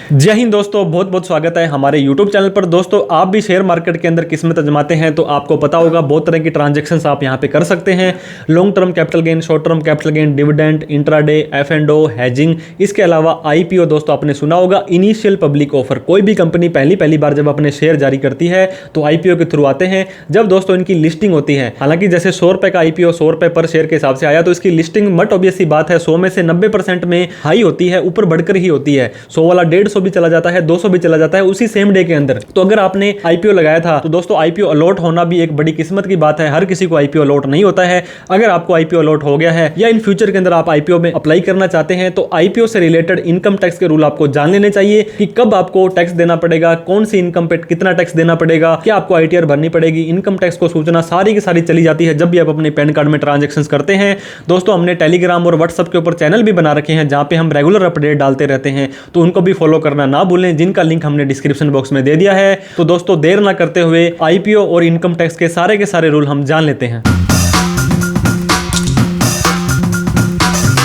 जय हिंद दोस्तों, बहुत बहुत स्वागत है हमारे YouTube चैनल पर। दोस्तों, आप भी शेयर मार्केट के अंदर किस्मत आजमाते हैं तो आपको पता होगा बहुत तरह की ट्रांजैक्शंस आप यहां पे कर सकते हैं। Long term capital gain, short term capital gain, dividend, intraday, F&O, hedging, इसके अलावा IPO। दोस्तों, आपने सुना होगा इनिशियल पब्लिक ऑफर। कोई भी कंपनी पहली बार जब अपने शेयर जारी करती है तो IPO के थ्रू आते हैं। जब दोस्तों इनकी लिस्टिंग होती है, हालांकि जैसे 100 रुपए का IPO 100 रुपए पर शेयर के हिसाब से आया तो इसकी लिस्टिंग मट ऑब्वियस सी बात है 100 में से 90% में हाई होती है, ऊपर बढ़कर ही होती है। 100 वाला 150 भी चला जाता है, 200 भी चला जाता है उसी सेम डे के अंदर। तो अगर आपने IPO लगाया था तो दोस्तों IPO अलॉट होना भी एक बड़ी किस्मत की बात है। हर किसी को IPO अलॉट नहीं होता है। अगर आपको IPO अलॉट हो गया है या इन फ्यूचर के अंदर आप IPO में अप्लाई करना चाहते हैं तो IPO से रिलेटेड इनकम टैक्स के रूल आपको जान लेने चाहिए कि कब आपको टैक्स देना पड़ेगा, कौन सी इनकम पे कितना टैक्स देना पड़ेगा, क्या आपको ITR भरनी पड़ेगी। इनकम टैक्स को सूचना सारी की सारी चली जाती है जब भी आप अपने पैन कार्ड में ट्रांजेक्शन करते हैं। दोस्तों, हमने टेलीग्राम और व्हाट्सएप के ऊपर चैनल भी बना रखे हैं जहां पे हम रेगुलर अपडेट डालते रहते हैं, तो उनको भी फॉलो करना ना भूलें, जिनका लिंक हमने डिस्क्रिप्शन बॉक्स में दे दिया है। तो दोस्तों, देर ना करते हुए IPO और इनकम टैक्स के सारे रूल हम जान लेते हैं।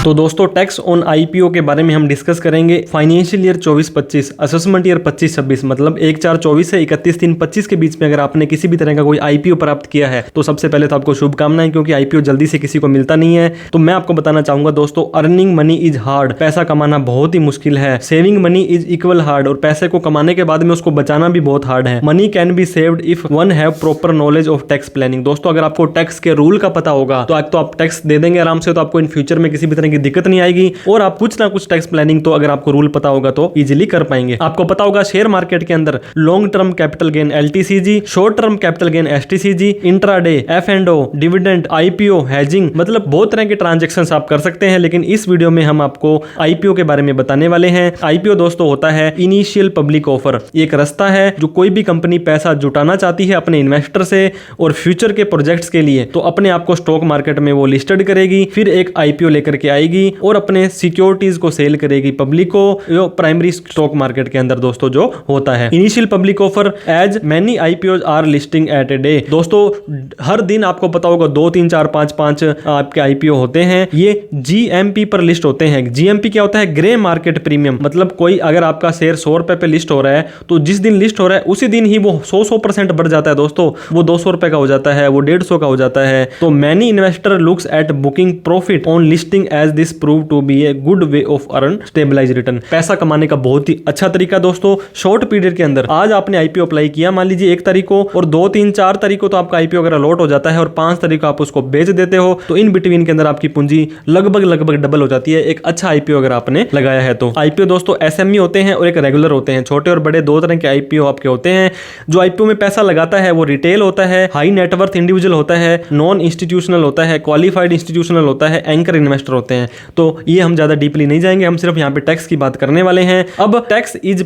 तो दोस्तों, टैक्स ऑन IPO के बारे में हम डिस्कस करेंगे। फाइनेंशियल ईयर 24-25, असेसमेंट ईयर 25-26, मतलब 1/4/24 से 31/3/25 के बीच में अगर आपने किसी भी तरह का कोई IPO प्राप्त किया है तो सबसे पहले तो आपको शुभकामनाएं, क्योंकि IPO जल्दी से किसी को मिलता नहीं है। तो मैं आपको बताना चाहूंगा दोस्तों, अर्निंग मनी इज हार्ड। पैसा कमाना बहुत ही मुश्किल है। Saving money is equal hard, और पैसे को कमाने के बाद में उसको बचाना भी बहुत हार्ड है। Money can be saved if one have proper knowledge of tax planning. दोस्तों, अगर आपको टैक्स के रूल का पता होगा तो आप टैक्स दे देंगे आराम से, तो आपको इन फ्यूचर में किसी भी तरह की दिक्कत नहीं आएगी। और आप कुछ ना कुछ टैक्स प्लानिंग तो अगर आपको रूल पता होगा तो इजीली कर पाएंगे। आपको पता होगा शेयर मार्केट के अंदर long term capital gain LTCG, short term capital gain STCG, intraday, F&O, dividend, IPO, hedging, मतलब बहुत तरह के ट्रांजैक्शंस आप कर सकते हैं। लेकिन इस वीडियो में हम आपको IPO के बारे में बताने वाले हैं। IPO दोस्तों होता है इनिशियल पब्लिक ऑफर। एक रास्ता है जो कोई भी कंपनी पैसा जुटाना चाहती है अपने इन्वेस्टर से और फ्यूचर के प्रोजेक्ट्स के लिए, तो अपने आप को स्टॉक मार्केट में वो लिस्टेड करेगी, फिर एक IPO लेकर के आएगी और अपने सिक्योरिटीज को सेल करेगी पब्लिक को, जो प्राइमरी स्टॉक मार्केट के अंदर दोस्तों जो होता है। Initial public offer as many IPOs are listing at a day. दोस्तों, हर दिन आपको पता होगा 2, 3, 4, 5 आपके IPO होते हैं। ये GMP पर लिस्ट होते हैं। GMP क्या होता है? Grey market premium. मतलब कोई अगर आपका शेयर 100 रुपए पे लिस्ट हो रहा है तो जिस दिन लिस्ट हो रहा है उसी दिन ही वो 100% बढ़ जाता है दोस्तों। वो 200 रुपए का हो जाता है, वो 150 का हो जाता है। तो many investor looks at booking profit on listing as this prove to be a good way of earn stabilize return. पैसा कमाने का बहुत ही अच्छा तरीका दोस्तों। शॉर्ट पीरियड के अंदर आज आपने IPO अप्लाई किया, मान लीजिए 1 तारीख को, और 2, 3, 4 तारीख को तो आपका IPO अगर अलॉट हो जाता है और 5 तारीख को आप उसको बेच देते हो तो इन बिटवीन के अंदर आपकी पूंजी लगभग डबल हो जाती है। एक अच्छा IPO अगर आपने लगाया है तो। IPO दोस्तों SME होते हैं और एक रेगुलर होते हैं। छोटे और बड़े 2 तरह के IPO आपके होते हैं। जो IPO में पैसा लगाता है वो रिटेल होता है, हाई नेटवर्थ इंडिविजुअल होता है, नॉन इंस्टीट्यूशनल होता है, क्वालिफाइड इंस्टीट्यूशनल होता है, एंकर इन्वेस्टर होते हैं। तो ये हम ज्यादा डीपली नहीं जाएंगे, हम सिर्फ यहाँ पे टैक्स की बात करने वाले हैं। अब tax is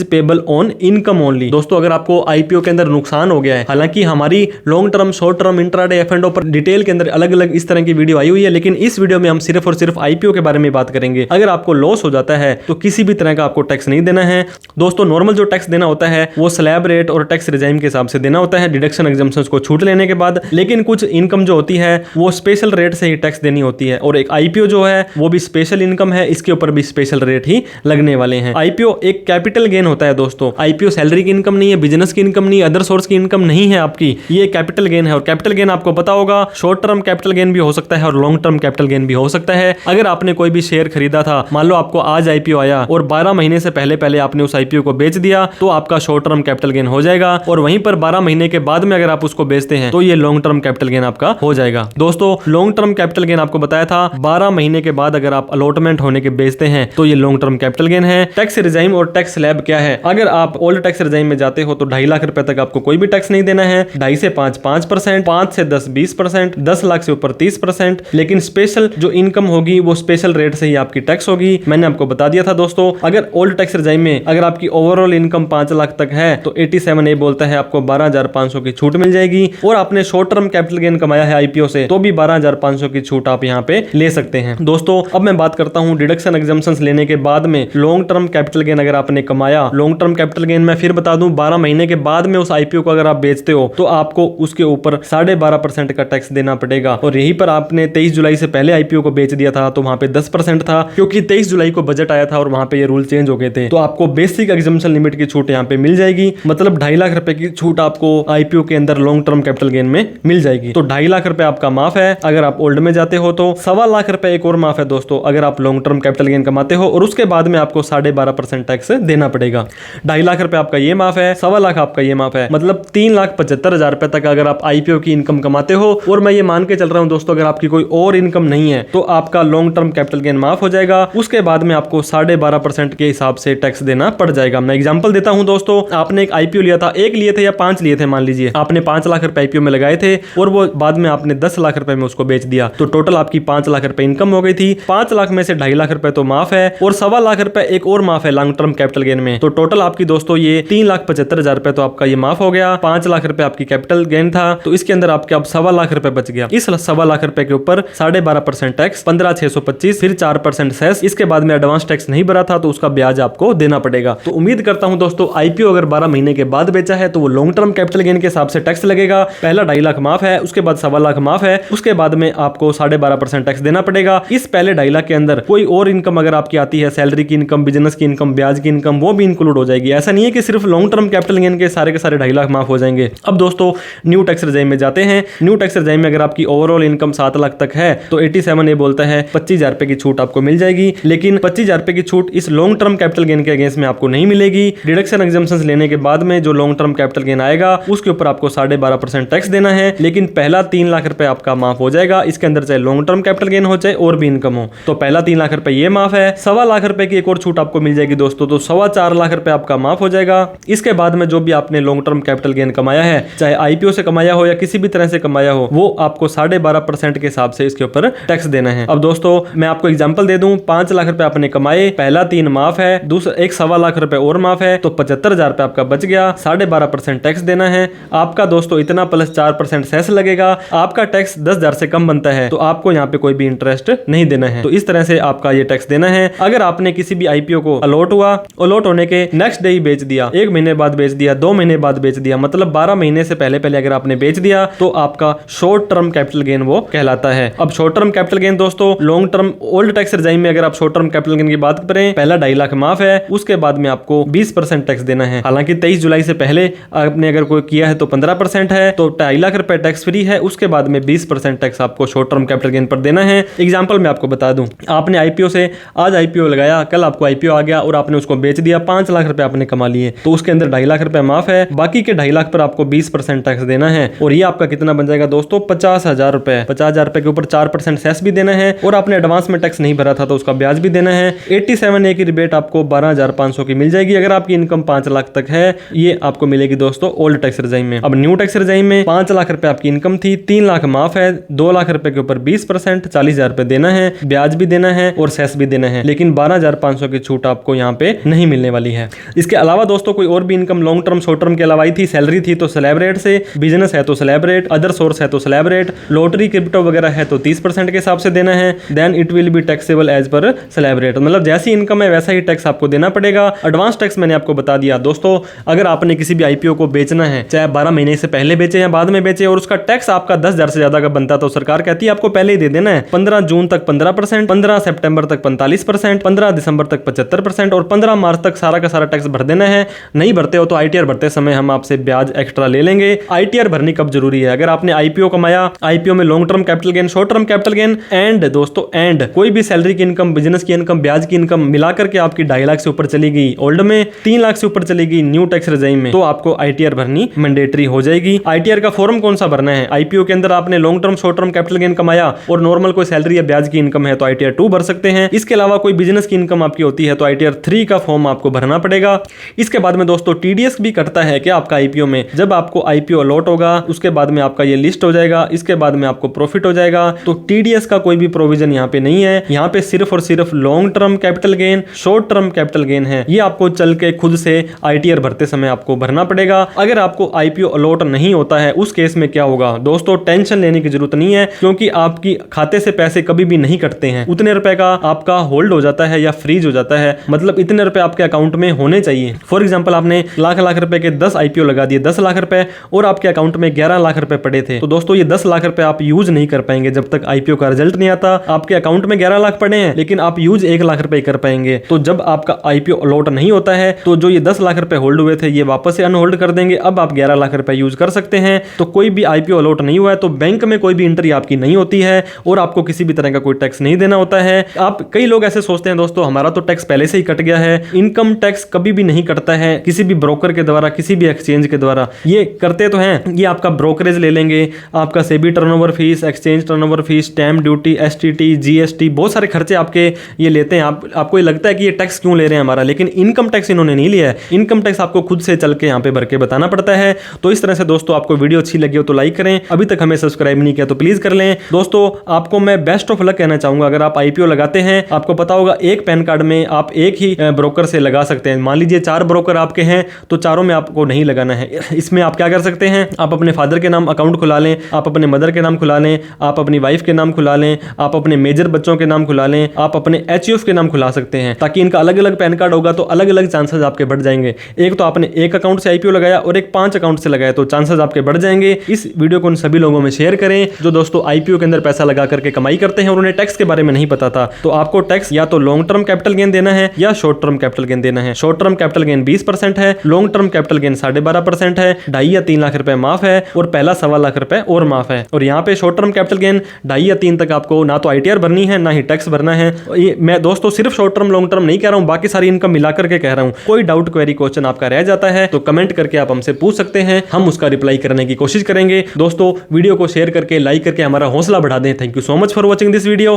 payable on income only. दोस्तों, अगर आपको IPO के अंदर नुकसान हो गया है, हालांकि हमारी long term, short term, intraday, F&O पर डिटेल के अंदर अलग अलग इस तरह की वीडियो आई हुई है, लेकिन इस वीडियो में हम सिर्फ और सिर्फ IPO के बारे में बात करेंगे। अगर आपको लॉस हो जाता है तो किसी भी तरह का आपको टैक्स नहीं देना है दोस्तों। नॉर्मल जो टैक्स देना होता है वो स्लैब रेट और टैक्स रिजाइम के हिसाब से देना होता है, डिडक्शन एग्जम्पशंस को छूट लेने के बाद। लेकिन कुछ इनकम जो होती है वो स्पेशल रेट से ही टैक्स देनी होती है, और एक IPO जो है वो भी स्पेशल इनकम है, इसके ऊपर भी स्पेशल रेट ही लगने वाले हैं। IPO एक कैपिटल गेन होता है दोस्तों। IPO सैलरी की इनकम नहीं है, बिजनेस की इनकम नहीं है, अदर सोर्स की इनकम नहीं है आपकी। ये कैपिटल गेन है, और कैपिटल गेन आपको पता होगा शॉर्ट टर्म कैपिटल गेन भी हो सकता है और लॉन्ग टर्म कैपिटल गेन भी हो सकता है। अगर आपने कोई भी शेयर खरीदा था, मान लो आपको आज IPO आया और 12 महीने से पहले आपने उस IPO को बेच दिया तो आपका शॉर्ट टर्म कैपिटल गेन हो जाएगा, और वहीं पर 12 महीने के बाद में अगर आप उसको बेचते हैं तो ये लॉन्ग टर्म कैपिटल गेन आपका हो जाएगा। दोस्तों, लॉन्ग टर्म कैपिटल गेन आपको बताया था 12 महीने के बाद अगर आप अलॉटमेंट होने के बेचते हैं तो ये लॉन्ग टर्म कैपिटल गेन है। टैक्स रिजाइम और टैक्स स्लैब क्या है? अगर आप ओल्ड टैक्स रिजाइम में जाते हो तो 2.5 लाख रुपए तक आपको कोई भी टैक्स नहीं देना है। 2.5 से 5 5%, 5 से 10 20%, 10 लाख से ऊपर 30%। लेकिन स्पेशल जो इनकम होगी वो स्पेशल रेट से ही आपकी टैक्स होगी। मैंने आपको बता दिया था दोस्तों। अगर ओल्ड टैक्स रिजाइम में अगर आपकी ओवरऑल इनकम 5 लाख तक है तो 87A बोलता है आपको 12,500 की छूट मिल जाएगी, और आपने शॉर्ट टर्म कैपिटल गेन कमाया है IPO से तो भी 12,500 की छूट आप यहाँ पे ले सकते हैं। दोस्तों अब मैं बात करता हूं डिडक्शन एग्जम्पशंस लेने के बाद में लॉन्ग टर्म कैपिटल गेन अगर आपने कमाया, लॉन्ग टर्म कैपिटल गेन मैं फिर बता दूं 12 महीने के बाद में उस आईपीओ को अगर आप बेचते हो तो आपको उसके ऊपर 12.5% का टैक्स देना पड़ेगा। और यहीं पर आपने 23 जुलाई से पहले आईपीओ को बेच दिया था तो वहां पे 10% था, क्योंकि 23 जुलाई को बजट आया था और वहां पे ये रूल चेंज हो गए थे। तो आपको बेसिक एग्जम्पशन लिमिट की छूट यहाँ पे मिल जाएगी, मतलब 2.5 लाख रुपए की छूट आपको आईपीओ के अंदर लॉन्ग टर्म कैपिटल गेन में मिल जाएगी। तो 2.5 लाख रुपए आपका माफ है अगर आप ओल्ड में जाते हो, तो 1.25 लाख रुपए एक और माफ है दोस्तों अगर आप लॉन्ग टर्म कैपिटल गेन कमाते हो और उसके बाद में आपको 12.5% टैक्स देना पड़ेगा। 2.5 लाख रुपए आपका ये माफ है, 1.25 लाख आपका ये माफ है, मतलब 3,75,000 रुपए तक अगर आप आईपीओ की इनकम कमाते हो। और मैं ये मान के चल रहा हूं दोस्तों अगर आपकी कोई और इनकम नहीं है तो आपका लॉन्ग टर्म कैपिटल गेन माफ हो जाएगा, उसके बाद में आपको 12.5% के हिसाब से टैक्स देना पड़ जाएगा। मैं एग्जांपल देता हूं दोस्तों, आपने एक आईपीओ लिया था, एक लिए थे या 5 लिए थे, मान लीजिए आपने 5 लाख रुपए आईपीओ में लगाए थे और वो बाद में आपने 10 लाख रुपए में उसको बेच दिया, तो टोटल आपकी 5 लाख रुपए इनकम हो गई थी। 5 लाख में से 2.5 लाख रुपए तो माफ है और 1.25 लाख रुपए एक और माफ है लॉन्ग टर्म कैपिटल गेन में, तो टोटल आपकी दोस्तों ये 3,75,000 रुपए तो आपका ये माफ हो गया। 5 लाख रुपए आपकी कैपिटल गेन था तो इसके अंदर आपके अब 1.25 लाख रुपए बच गया। इस 1.25 लाख रुपए के ऊपर 12.5% टैक्स, 15,625, फिर 4% सेस, इसके बाद में एडवांस टैक्स नहीं भरा था तो उसका ब्याज आपको देना पड़ेगा। तो उम्मीद करता हूं दोस्तों आईपीओ अगर 12 महीने के बाद बेचा है तो वो लॉन्ग टर्म कैपिटल गेन के हिसाब से टैक्स लगेगा। पहला 2.5 लाख माफ है, उसके बाद 1.25 लाख माफ है, उसके बाद में आपको 12.5% टैक्स देना पड़ेगा। इस पहले 2.5 लाख के अंदर कोई और इनकम अगर आपकी आती है, सैलरी की इनकम, बिजनेस की इनकम, ब्याज की इनकम, वो भी इंक्लूड हो जाएगी। ऐसा नहीं है कि सिर्फ लॉन्ग टर्म कैपिटल गेन के सारे 2.5 लाख माफ हो जाएंगे। अब दोस्तों न्यू टैक्स रेजिम में जाते हैं। न्यू टैक्स रेजिम में अगर आपकी ओवरऑल इनकम 7 लाख तक है तो 87 ये बोलता है 25,000 रुपए की छूट आपको मिल जाएगी, लेकिन 25,000 रुपए की छूट इस लॉन्ग टर्म कैपिटल गेन के अगेंस्ट में आपको नहीं मिलेगी। डिडक्शन एग्जम्पशंस लेने के बाद में जो लॉन्ग टर्म कैपिटल गेन आएगा उसके ऊपर आपको 12.5% टैक्स देना है, लेकिन पहला 3 लाख रुपए आपका माफ हो जाएगा। इसके अंदर चाहे लॉन्ग टर्म कैपिटल गेन हो चाहे और भी इनकम हो, तो पहला 3 लाख रुपए ये माफ है। 1.25 लाख रुपए की एक और छूट आपको मिल जाएगी दोस्तों, तो 4.25 लाख रुपए आपका माफ हो जाएगा। इसके बाद में जो भी आपने लॉन्ग टर्म कैपिटल गेन कमाया है, चाहे आईपीओ से कमाया हो या किसी भी तरह से कमाया हो, वो आपको 12.5% के हिसाब से इसके ऊपर टैक्स देना है। अब दोस्तों मैं आपको एग्जांपल दे दूं, 5 लाख रुपए आपने कमाए, पहला 3 माफ है, दूसरा एक 1.25 लाख रुपए और माफ है, तो 75,000 रुपए आपका बच गया। 12.5% टैक्स देना है आपका दोस्तों, इतना प्लस 4% सेस लगेगा। आपका टैक्स 10,000 से कम बनता है तो आपको यहाँ पे कोई भी इंटरेस्ट नहीं देना है। तो इस तरह से आपका ये टैक्स देना है। अगर आपने किसी भी आईपीओ को अलॉट हुआ, अलॉट होने के नेक्स्ट डे ही बेच दिया, 1 महीने बाद बेच दिया, 2 महीने बाद बेच दिया, मतलब 12 महीने से पहले अगर आपने बेच दिया तो आपका शॉर्ट टर्म कैपिटल गेन वो कहलाता है। अब शॉर्ट टर्म कैपिटल गेन दोस्तों long term old tax regime में अगर आप शॉर्ट टर्म कैपिटल गेन की बात करें, पहला 2.5 लाख माफ है, उसके बाद में आपको 20% टैक्स देना है। हालांकि 23 जुलाई से पहले आपने अगर कोई किया है तो 15% है, तो 2.5 लाख रुपए टैक्स फ्री है। उसके बाद में 20% टैक्स आपको शॉर्ट टर्म कैपिटल गेन पर देना है। एग्जांपल मैं आपको बता दूं, आपने आईपीओ से आज आईपीओ लगाया, कल आपको आईपीओ आ गया और आपने उसको बेच दिया, 5 लाख रुपए आपने कमा लिए, तो उसके अंदर 2.5 लाख रुपए माफ है, बाकी के 2.5 लाख पर आपको 20% टैक्स देना है। और ये आपका कितना बन जाएगा दोस्तों, 50,000 रुपए। 50,000 रुपए के ऊपर 4% सेस भी देना है और आपने एडवांस में टैक्स नहीं भरा था तो उसका ब्याज भी देना है। 87A की रिबेट आपको 12,500 की मिल जाएगी अगर आपकी इनकम 5 लाख तक है। ये आपको मिलेगी दोस्तों ओल्ड टैक्स रेजिम में। अब न्यू टैक्स रेजिम में 5 लाख रुपए आपकी इनकम थी, 3 लाख माफ है, 2 लाख रुपए के ऊपर 20%, 40,000 रुपए देना है, ब्याज भी देना है और सेस भी देना है, लेकिन 12,500 की छूट आपको यहाँ पे नहीं मिलने वाली है। इसके अलावा दोस्तों कोई और भी income long term short term के अलावा आई थी, सैलरी थी तो स्लैब रेट से, बिजनेस है तो स्लैब रेट, अदर सोर्स है तो स्लैब रेट, लॉटरी क्रिप्टो वगैरह है तो 30% के हिसाब से देना है। Then it will be taxable as per slab rate, मतलब जैसी इनकम है वैसा ही टैक्स आपको देना पड़ेगा। एडवांस टैक्स मैंने आपको बता दिया दोस्तों, अगर आपने किसी भी आईपीओ को बेचना है, चाहे 12 महीने से पहले बेचे या बाद में बेचे, और उसका टैक्स आपका 10,000 से ज्यादा का बनता तो सरकार कहती है आपको पहले ही दे देना है। 15 जून तक 15%, 15 सितंबर तक 45%, 15 दिसंबर तक 75% और 15 मार्च तक सारा का सारा टैक्स भर देना है। नहीं भरते हो तो आईटीआर भरते समय हम आपसे ब्याज एक्स्ट्रा ले लेंगे। आईटीआर भरनी कब जरूरी है, अगर आपने आईपीओ कमाया, आईपीओ में long term capital gain, short term capital gain and दोस्तों एंड कोई भी सैलरी की इनकम, बिजनेस की इनकम, ब्याज की इनकम मिलाकर के आपकी 2.5 लाख से ऊपर चली गई ओल्ड में, 3 लाख से ऊपर चली गई न्यू टैक्स रेजिम में, तो आपको आईटीआर भरनी मैंडेटरी हो जाएगी। आईटीआर का फॉर्म कौन सा भरना है, आईपीओ के अंदर आपने long term short term capital gain कमाया और नॉर्मल कोई सैलरी या ब्याज की इनकम है तो आईटीआर 2 भर सकते हैं। इसके अलावा कोई बिजनेस की इनकम आपकी होती है तो आईटीआर 3 का फॉर्म आपको भरना पड़ेगा। इसके बाद में दोस्तों टीडीएस भी कटता है क्या आपका आईपीओ में, जब आपको आईपीओ अलॉट होगा उसके बाद में आपका ये लिस्ट हो जाएगा, इसके बाद में आपको प्रॉफिट हो जाएगा, तो टीडीएस का कोई भी प्रोविजन यहाँ पे नहीं है। यहाँ पे सिर्फ और सिर्फ long term capital gain, short term capital gain है, ये आपको चल के खुद से आईटीआर भरते समय आपको भरना पड़ेगा। अगर आपको आईपीओ अलॉट नहीं होता है उस केस में क्या होगा दोस्तों, टेंशन लेने की जरूरत नहीं है, क्योंकि आपकी खाते से पैसे कभी भी नहीं कटते हैं, उतने रुपए का आपका होल्ड हो जाता है या फ्रीज हो जाता है, मतलब इतने रुपए आपके अकाउंट में होने चाहिए। फॉर एग्जांपल आपने लाख लाख रुपए के 10 आईपीओ लगा दिए, 10 लाख रुपए, और आपके अकाउंट में 11 लाख रुपए पड़े थे, तो दोस्तों ये 10 लाख रुपए आप यूज नहीं कर पाएंगे जब तक आईपीओ का रिजल्ट नहीं आता। आपके अकाउंट में 11 लाख पड़े हैं लेकिन आप यूज 1 लाख रुपए कर पाएंगे। तो जब आपका आईपीओ अलॉट नहीं होता है तो जो ये 10 लाख रुपए होल्ड हुए थे ये वापस से अनहोल्ड कर देंगे, अब आप 11 लाख रुपए यूज कर सकते हैं। तो कोई भी आईपीओ अलॉट नहीं हुआ है तो बैंक में कोई भी एंट्री आपकी नहीं होती है और आपको किसी भी तरह का कोई टैक्स नहीं देना होता है। आप कई लोग ऐसे सोचते हैं दोस्तों हमारा तो टैक्स पहले से ही कट गया है। इनकम टैक्स कभी भी नहीं कटता है किसी भी ब्रोकर के द्वारा, किसी भी एक्सचेंज के द्वारा। ये करते तो हैं, ये आपका ब्रोकरेज ले लेंगे, आपका SEBI turnover fees, exchange turnover fees, stamp duty, STT, GST, बहुत सारे खर्चे आपके ये लेते हैं। आपको ये लगता है कि ये टैक्स क्यों ले रहे हैं हमारा, लेकिन इनकम टैक्स इन्होंने नहीं लिया है। इनकम टैक्स आपको खुद से चल के यहाँ पे भर के बताना पड़ता है। तो इस तरह से दोस्तों आपको वीडियो अच्छी लगी हो तो लाइक करें, अभी तक हमें सब्सक्राइब नहीं किया तो प्लीज कर लें। दोस्तों आपको मैं बेस्ट ऑफ लक कहना चाहूंगा, अगर आप आईपीओ लगाते हैं आपको पता होगा एक पैन कार्ड में आप एक ही ब्रोकर से लगा सकते हैं। मान लीजिए 4 ब्रोकर आपके हैं तो चारों में आपको नहीं लगाना है। इसमें आप क्या कर सकते हैं, आप अपने फादर के नाम अकाउंट खुला लें, आप अपने मदर के नाम खुला लें, आप अपनी वाइफ के नाम खुला लें, आप अपने मेजर बच्चों के नाम खुला लें, आप अपने एचयूएफ के नाम खुला सकते हैं, ताकि इनका अलग अलग पैन कार्ड होगा तो अलग अलग चांसेस आपके बढ़ जाएंगे। एक तो आपने एक अकाउंट से आईपीओ लगाया और एक 5 अकाउंट से लगाया तो चांसेस आपके बढ़ जाएंगे। इस वीडियो को उन सभी लोगों में शेयर करें जो दोस्तों आईपीओ के अंदर पैसा लगा करके कमाई करते हैं और उन्हें टैक्स के बारे में नहीं पता था। तो आपको टैक्स या तो लॉन्ग टर्म कैपिटल गेन देना है या शॉर्ट टर्म कैपिटल गेन देना है। शॉर्ट टर्म कैपिटल गेन 20% है, लॉन्ग टर्म कैपिटल गेन 12.5% है, 2.5 या 3 लाख रुपए माफ है और पहला 1.25 लाख रुपए और माफ है। और यहाँ पे शॉर्ट टर्म कैपिटल गेन 2.5 या 3 तक आपको ना तो आईटीआर भरनी है ना ही टैक्स भरना है। ये मैं दोस्तों सिर्फ शॉर्ट टर्म लॉन्ग टर्म नहीं कह रहा हूँ, बाकी सारी इनकम मिलाकर के कह रहा हूँ। कोई डाउट क्वेरी क्वेश्चन आपका रह जाता है तो कमेंट करके आप हमसे पूछ सकते हैं, हम उसका रिप्लाई करने की कोशिश करेंगे। दोस्तों वीडियो को शेयर करके लाइक करके हमारा हौसला बढ़ा दें। Thank you so much for watching this video.